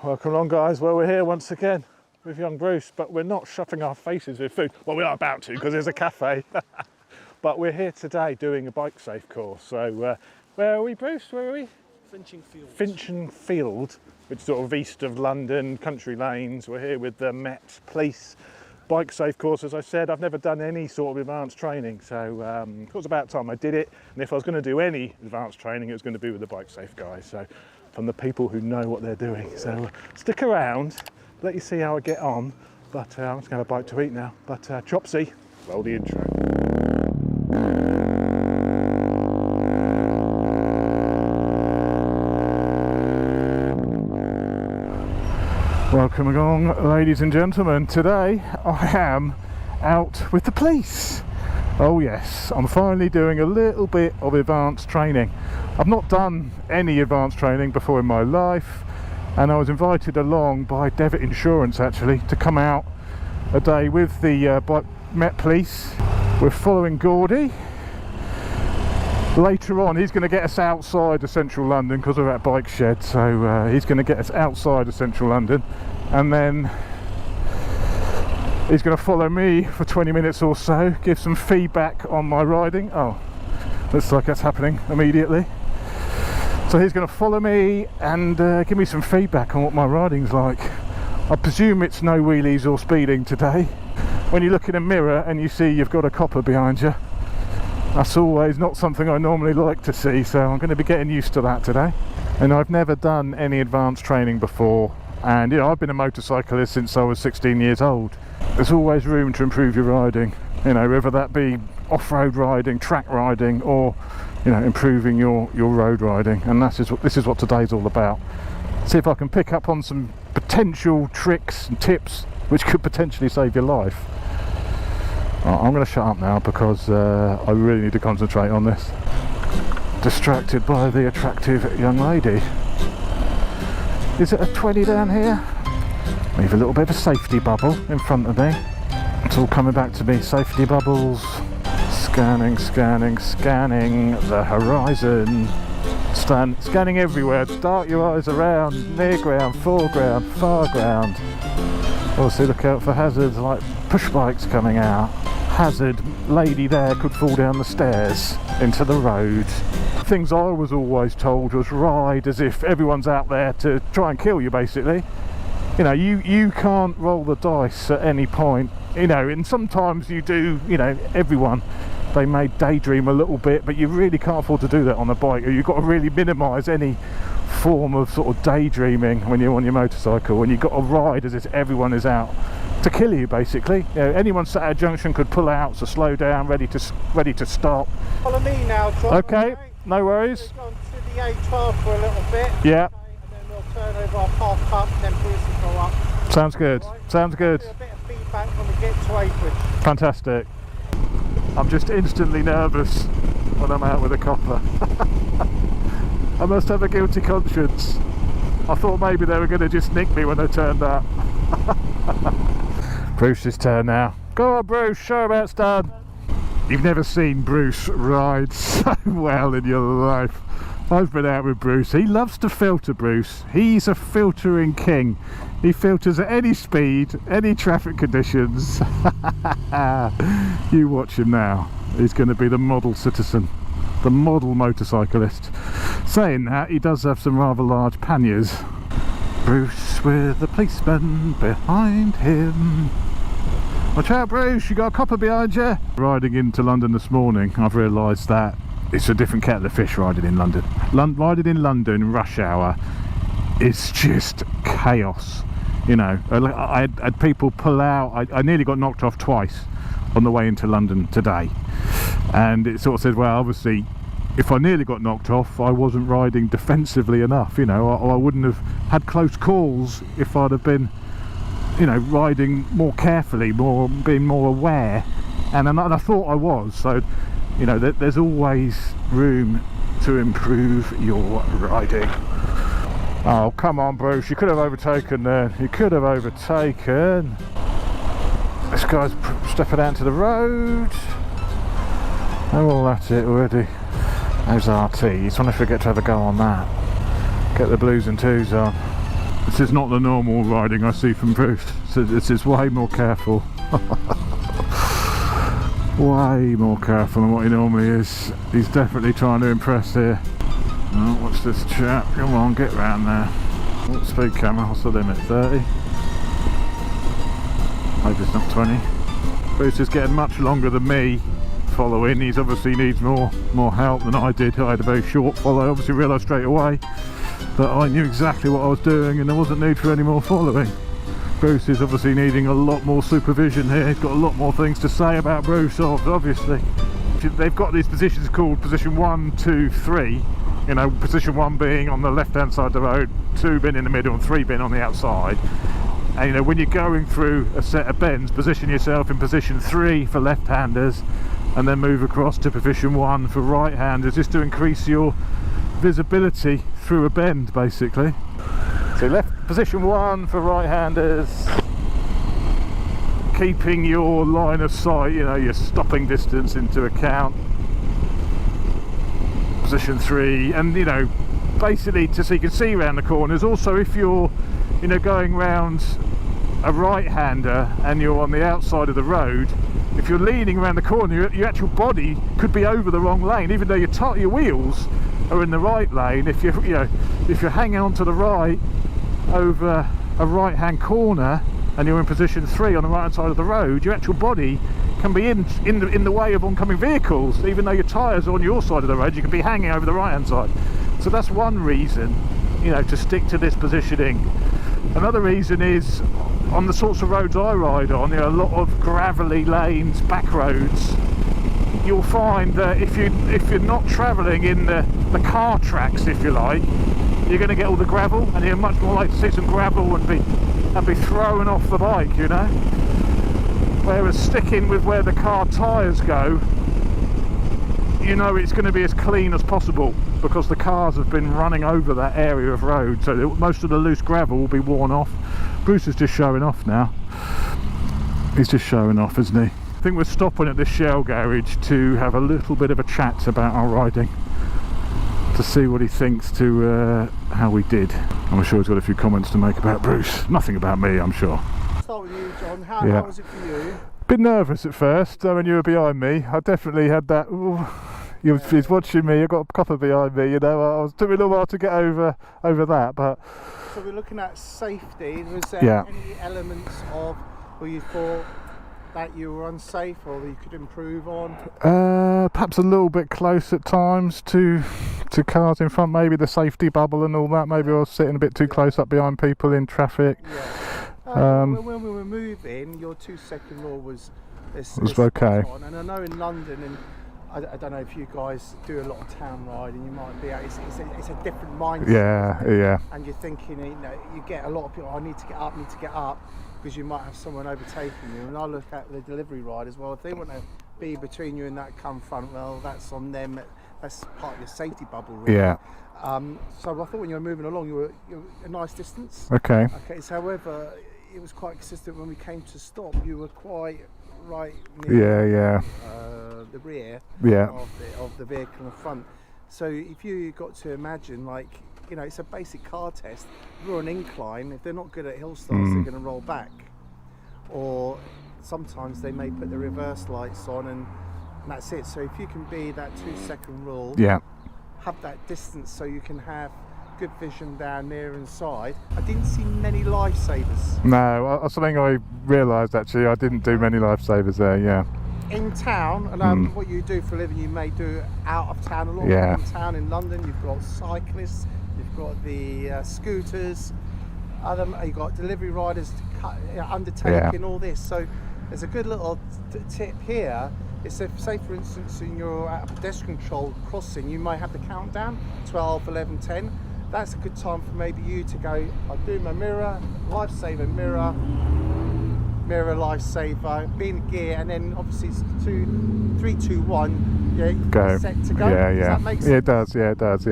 Welcome along, guys. Well, we're here once again with young Bruce, but we're not stuffing our faces with food. Well, we are about to because there's a cafe. But we're here today doing a bike safe course. So where are we, Bruce? Where are we? Finchinfield, which is sort of east of London, country lanes. We're here with the Met Police bike safe course. As I said, I've never done any sort of advanced training, so it was about time I did it. And if I was going to do any advanced training, it was going to be with the bike safe guys. So from the people who know what they're doing. So stick around, let you see how I get on. But I'm just going to have a bite to eat now. But Chopsy, roll the intro. Welcome along, ladies and gentlemen. Today I am out with the police. Oh yes, I'm finally doing a little bit of advanced training. I've not done any advanced training before in my life, and I was invited along by Devitt Insurance actually to come out a day with the Met Police. We're following Gordy. Later on he's going to get us outside of central London because of that bike shed, so he's going to get us outside of central London, and then he's going to follow me for 20 minutes or so, give some feedback on my riding. Oh, looks like that's happening immediately. So he's going to follow me and give me some feedback on what my riding's like. I presume it's no wheelies or speeding today. When you look in a mirror and you see you've got a copper behind you, that's always not something I normally like to see, so I'm going to be getting used to that today. And I've never done any advanced training before, and you know, I've been a motorcyclist since I was 16 years old. There's always room to improve your riding, you know, whether that be off-road riding, track riding, or you know, improving your road riding. And this is what today's all about. See if I can pick up on some potential tricks and tips which could potentially save your life. I'm going to shut up now because I really need to concentrate on this. Distracted by the attractive young lady. Is it a 20 down here? Leave a little bit of a safety bubble in front of me. It's all coming back to me. Safety bubbles. Scanning, scanning, scanning the horizon. Scanning everywhere. Dart your eyes around. Near ground, foreground, far ground. Also look out for hazards like push bikes coming out. Hazard, lady there could fall down the stairs into the road. Things I was always told was ride as if everyone's out there to try and kill you, basically. You know, you can't roll the dice at any point, you know, and sometimes you do, you know, everyone, they may daydream a little bit, but you really can't afford to do that on a bike, or you've got to really minimise any form of sort of daydreaming when you're on your motorcycle, and you've got to ride as if everyone is out to kill you, basically. You know, anyone sat at a junction could pull out, so slow down, ready to stop. Follow me now, John. Okay, no worries. We've gone to the A12 for a little bit. Yeah. Okay, and then we'll turn over our path up, and then Bruce will go up. Sounds good. Right. Sounds good. Do a bit of feedback when we get to Attribution. Fantastic. I'm just instantly nervous when I'm out with a copper. I must have a guilty conscience. I thought maybe they were going to just nick me when they turned up. Bruce's turn now. Go on, Bruce, show him how it's done. You've never seen Bruce ride so well in your life. I've been out with Bruce. He loves to filter, Bruce. He's a filtering king. He filters at any speed, any traffic conditions. You watch him now. He's going to be the model citizen, the model motorcyclist. Saying that, he does have some rather large panniers. Bruce with the policeman behind him. Watch out, Bruce, you got a copper behind you. Riding into London this morning, I've realised that it's a different kettle of fish riding in London. Riding in London rush hour is just chaos. You know, I had people pull out. I nearly got knocked off twice on the way into London today, and it sort of said, well, obviously if I nearly got knocked off, I wasn't riding defensively enough. You know, I wouldn't have had close calls if I'd have been, you know, riding more carefully, being more aware, and I thought I was. So, you know, there's always room to improve your riding. Oh, come on, Bruce, you could have overtaken there. You could have overtaken. This guy's stepping out into the road. Oh, well, that's it already. Those RTs, I wonder if we get to have a go on that. Get the blues and twos on. This is not the normal riding I see from Bruce, so this is way more careful. Way more careful than what he normally is. He's definitely trying to impress here. Oh, what's this chap? Come on, get round there. Oh, speed camera, what's the limit? 30? Maybe it's not 20. Bruce is getting much longer than me following. He's obviously needs more help than I did. I had a very short follow. I obviously realised straight away that I knew exactly what I was doing and there wasn't need for any more following. Bruce is obviously needing a lot more supervision here. He's got a lot more things to say about Bruce, obviously. They've got these positions called position 1, 2, 3. You know, position 1 being on the left hand side of the road, 2 being in the middle and 3 being on the outside. And you know, when you're going through a set of bends, position yourself in position 3 for left-handers and then move across to position 1 for right-handers, just to increase your visibility through a bend, basically. So left position 1 for right-handers, keeping your line of sight, you know, your stopping distance into account. Position 3, and you know, basically so you can see around the corners. Also, if you're, you know, going round a right-hander and you're on the outside of the road, if you're leaning around the corner, your actual body could be over the wrong lane, even though your wheels are in the right lane. If you're, you know, if you're hanging on to the right over a right-hand corner and you're in position 3 on the right-hand side of the road, your actual body can be in the way of oncoming vehicles. Even though your tyres are on your side of the road, you can be hanging over the right-hand side. So that's one reason, you know, to stick to this positioning. Another reason is on the sorts of roads I ride on, you know, a lot of gravelly lanes, back roads. You'll find that if you're not travelling in the car tracks, if you like, you're going to get all the gravel, and you're much more likely to see some gravel and be thrown off the bike, you know. Whereas sticking with where the car tyres go, you know, it's going to be as clean as possible because the cars have been running over that area of road, so most of the loose gravel will be worn off. Bruce is just showing off now. He's just showing off, isn't he? I think we're stopping at this Shell garage to have a little bit of a chat about our riding, to see what he thinks to how we did. I'm sure he's got a few comments to make about Bruce. Nothing about me, I'm sure. Start with you, John. How was it for you? Bit nervous at first. When you were behind me, I definitely had that. He was watching me. I got a copper behind me. You know, I was took me a little while to get over that. But so we're looking at safety. Was there any elements of where you thought that you were unsafe or that you could improve on? Perhaps a little bit close at times to cars in front. Maybe the safety bubble and all that. Maybe I was sitting a bit too close up behind people in traffic. When we were moving, your 2-second rule was okay. And I know in London, and I don't know if you guys do a lot of town riding, you might be. It's a different mindset. Yeah. And you're thinking, you know, you get a lot of people. I need to get up, because you might have someone overtaking you. And I look at the delivery riders. Well, if they want to be between you and that come front, well, that's on them. That's part of your safety bubble, really. Yeah. So I thought when you were moving along, you were a nice distance. Okay. So, however, it was quite consistent when we came to stop. You were quite right near the rear of the vehicle in front. So if you got to imagine, like, you know, it's a basic car test. If you're on an incline, if they're not good at hill starts, they're going to roll back. Or sometimes they may put the reverse lights on and that's it. So if you can be that 2-second rule, have that distance so you can have good vision down near and side. I didn't see many lifesavers. No, that's something I realised actually. I didn't do many lifesavers there, In town, and what you do for a living, you may do out of town a lot. In town in London, you've got cyclists, you've got the scooters, you've got delivery riders undertaking all this. So there's a good little tip here. It's if, say for instance, in your pedestrian control crossing, you might have the countdown, 12, 11, 10. That's a good time for maybe you to go, I'll do my mirror, lifesaver, mirror, lifesaver, be in gear, and then obviously it's 3, 2, 1, go. Set to go. Does that make sense? Yeah, it does.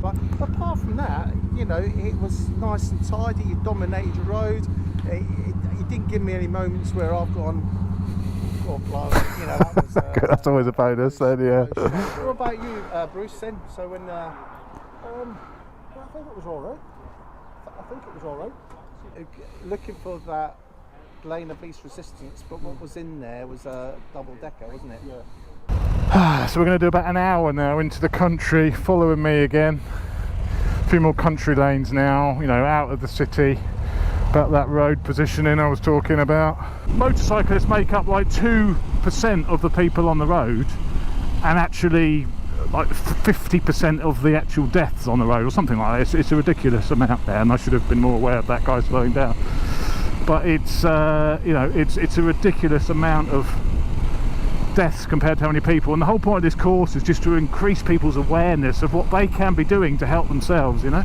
But apart from that, you know, it was nice and tidy. You dominated your road. It didn't give me any moments where I've gone, God, you know, that was, that's always a bonus then, What about you, Bruce, then? So when, I think it was all right. I think it was all right. Looking for that lane of least resistance, but what was in there was a double decker, wasn't it? Yeah. So we're going to do about an hour now into the country, following me again. A few more country lanes now, you know, out of the city. About that road positioning I was talking about. Motorcyclists make up like 2% of the people on the road, and actually like 50% of the actual deaths on the road, or something like that. It's a ridiculous amount there, and I should have been more aware of that guy slowing down. But it's you know, it's a ridiculous amount of deaths compared to how many people. And the whole point of this course is just to increase people's awareness of what they can be doing to help themselves, you know.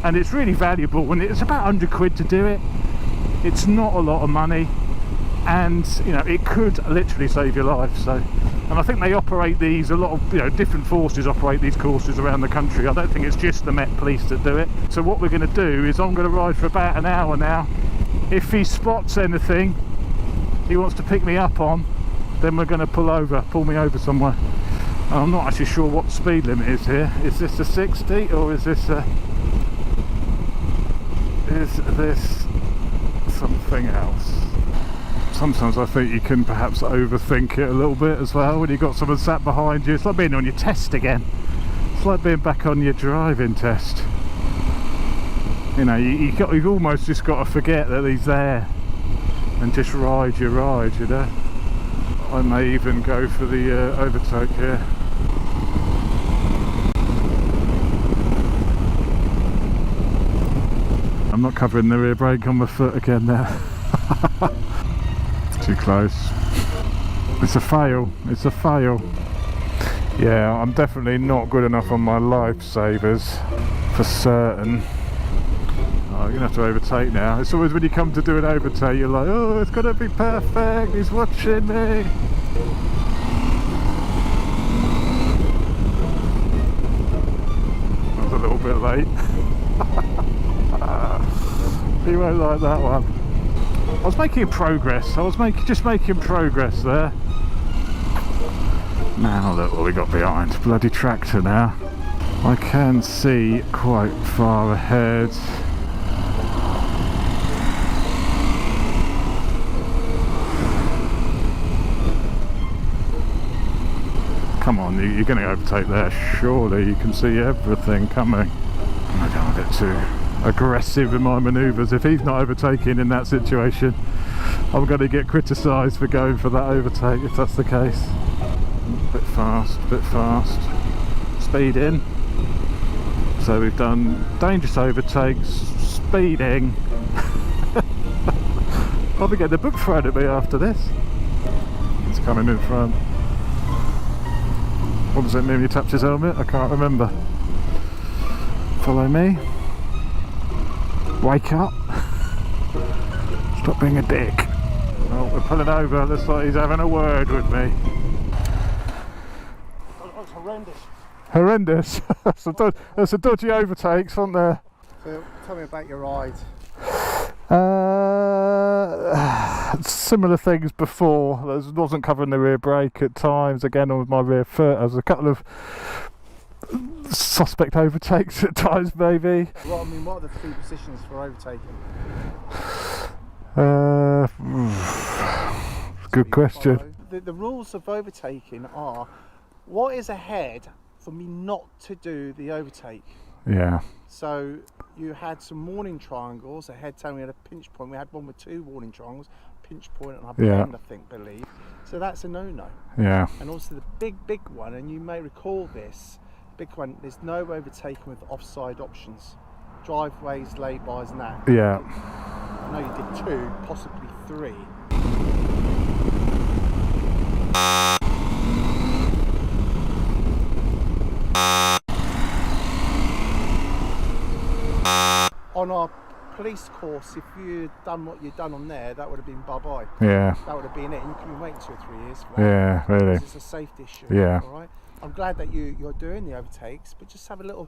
And it's really valuable, and it's about 100 quid to do it. It's not a lot of money, and you know, it could literally save your life. So, and I think they operate these, a lot of, you know, different forces operate these courses around the country. I don't think it's just the Met Police that do it. So what we're going to do is I'm going to ride for about an hour now. If he spots anything he wants to pick me up on, then we're going to pull me over somewhere. And I'm not actually sure what the speed limit is here. Is this a 60 or is this something else? Sometimes I think you can perhaps overthink it a little bit as well when you've got someone sat behind you. It's like being on your test again. It's like being back on your driving test. You know, you've almost just got to forget that he's there and just ride your ride, you know. I may even go for the overtake here. I'm not covering the rear brake on my foot again now. Too close. It's a fail. It's a fail. Yeah, I'm definitely not good enough on my lifesavers, for certain. Oh, you're gonna have to overtake now. It's always when you come to do an overtake, you're like, oh, it's gonna be perfect. He's watching me. I was a little bit late. He won't like that one. I was making progress. I was just making progress there. Now look what we got behind. Bloody tractor now. I can see quite far ahead. Come on, you're going to overtake there. Surely you can see everything coming. I don't get too aggressive in my manoeuvres. If he's not overtaking in that situation, I'm going to get criticised for going for that overtake if that's the case. Bit fast, bit fast. Speed in. So we've done dangerous overtakes, speeding. I'll be getting the book thrown at me after this. It's coming in front. What does it mean when you tapped his helmet? I can't remember. Follow me. Wake up. Stop being a dick. Oh, we're pulling over. Looks like he's having a word with me. Oh, it's horrendous. Horrendous? There's some dodgy overtakes, aren't there? So, tell me about your ride. Similar things before. I wasn't covering the rear brake at times. Again, with my rear foot. There was a couple of suspect overtakes at times, maybe. Well, I mean, what are the three positions for overtaking? Good question. The rules of overtaking are: what is ahead for me not to do the overtake? Yeah. So you had some warning triangles ahead telling me we had a pinch point. We had one with two warning triangles, pinch point and a bend, I believe. So that's a no-no. Yeah. And also the big one, and you may recall this, big one, there's no overtaking with offside options. Driveways, laybys and that. Yeah. I know you did two, possibly three. On our police course, if you'd done what you'd done on there, that would have been bye-bye. Yeah. That would have been it. And you can be waiting 2 or 3 years for that. Yeah, really. It's a safety issue. Yeah. All right. I'm glad that you're doing the overtakes, but just have a little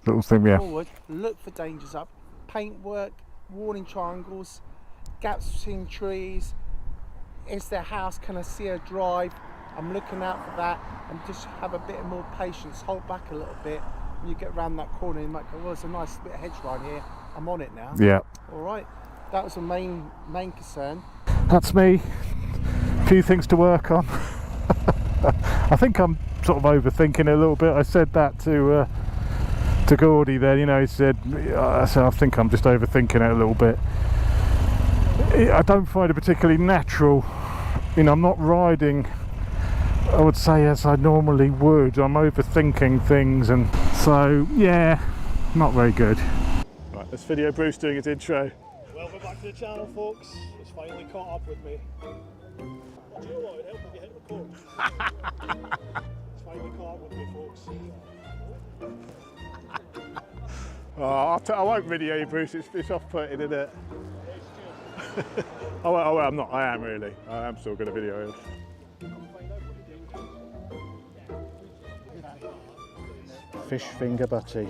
thing, yeah. forward, look for dangers up, paintwork, warning triangles, gaps between trees. Is there a house? Can I see a drive? I'm looking out for that, and just have a bit more patience. Hold back a little bit. When you get around that corner, you might go, well, there's a nice bit of hedge line here. I'm on it now. Yeah. All right. That was the main concern. That's me. A few things to work on. I think I'm sort of overthinking it a little bit. I said that to Gordy then, you know, he said, I think I'm just overthinking it a little bit. I don't find it particularly natural. You know, I'm not riding, I would say, as I normally would. I'm overthinking things, and so, yeah, not very good. Right, this video Bruce doing his intro. Welcome back to the channel, folks. It's finally caught up with me. I tell you what, it'd help if you hit record. It's finally caught up with me, folks. Oh, I won't video you, Bruce. It's off-putting, isn't it? Oh, I'm not. I am really. I am still going to video him. Fish finger butty.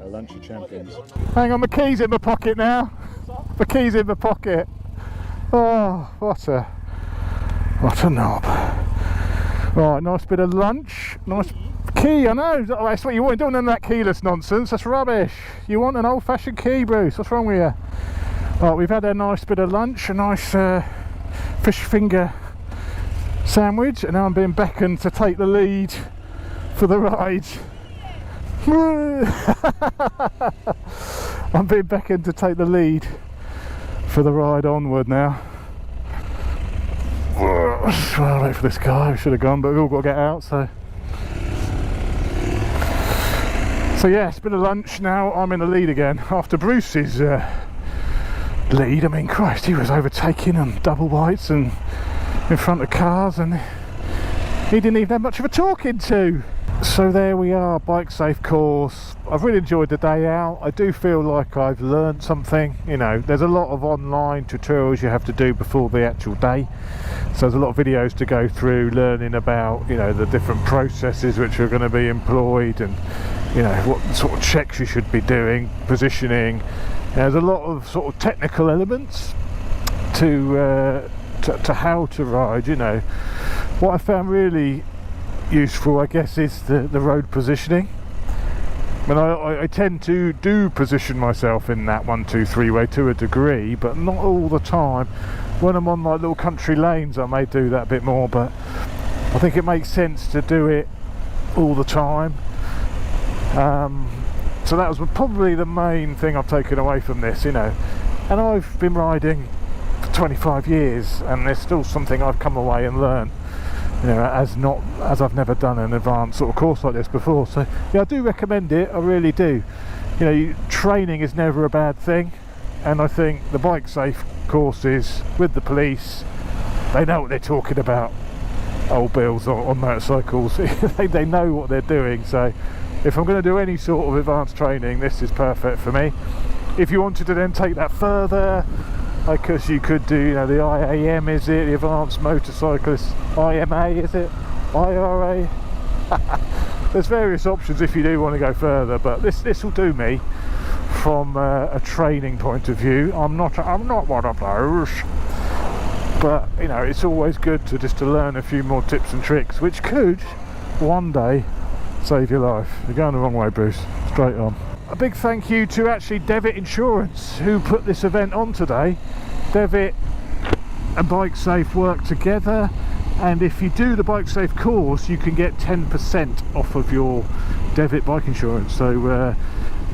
A lunch of champions. Hang on, the key's in my pocket now. The key's in my pocket. Oh, what a knob. Right, nice bit of lunch. Nice key, I know. That's what you want. You don't want that keyless nonsense. That's rubbish. You want an old-fashioned key, Bruce. What's wrong with you? Right, we've had a nice bit of lunch, a nice fish finger sandwich, and now I'm being beckoned to take the lead for the ride. I'm being beckoned to take the lead for the ride onward now. I'll wait for this guy. We should have gone, but we've all got to get out, so yeah, it's been a lunch. Now I'm in the lead again after Bruce's lead. I mean, Christ, he was overtaking on double whites and in front of cars, and he didn't even have much of a talking to. So there we are, bike safe course. I've really enjoyed the day out. I do feel like I've learned something. You know, there's a lot of online tutorials you have to do before the actual day, so there's a lot of videos to go through, learning about, you know, the different processes which are going to be employed, and you know what sort of checks you should be doing, positioning. There's a lot of sort of technical elements to how to ride. You know, what I found really useful, I guess, is the road positioning. I mean, I tend to do position myself in that 1-2-3 way to a degree, but not all the time. When I'm on like little country lanes, I may do that a bit more, but I think it makes sense to do it all the time. So that was probably the main thing I've taken away from this, you know. And I've been riding for 25 years, and there's still something I've come away and learned, you know, as I've never done an advanced sort of course like this before. So yeah, I do recommend it. I really do. You know, training is never a bad thing, and I think the bike safe courses with the police, they know what they're talking about. Old bills on motorcycles, they know what they're doing. So if I'm going to do any sort of advanced training, this is perfect for me. If you wanted to then take that further, because you could do, you know, the IAM, is it, the Advanced Motorcyclist, IMA, is it, IRA? There's various options if you do want to go further, but this will do me from a training point of view. I'm not one of those, but you know, it's always good to learn a few more tips and tricks, which could one day save your life. You're going the wrong way, Bruce. Straight on. A big thank you to actually Devitt Insurance, who put this event on today. Devitt and Bike Safe work together, and if you do the Bike Safe course, you can get 10% off of your Devitt bike insurance. So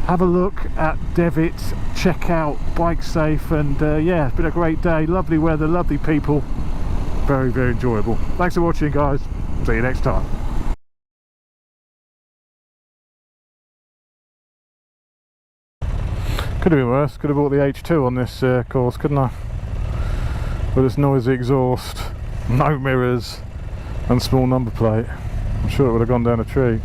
have a look at Devitt, check out Bike Safe, and yeah, it's been a great day. Lovely weather, lovely people, very, very enjoyable. Thanks for watching, guys. See you next time. Could have been worse. Could have bought the H2 on this course, couldn't I? With its noisy exhaust, no mirrors, and small number plate. I'm sure it would have gone down a tree.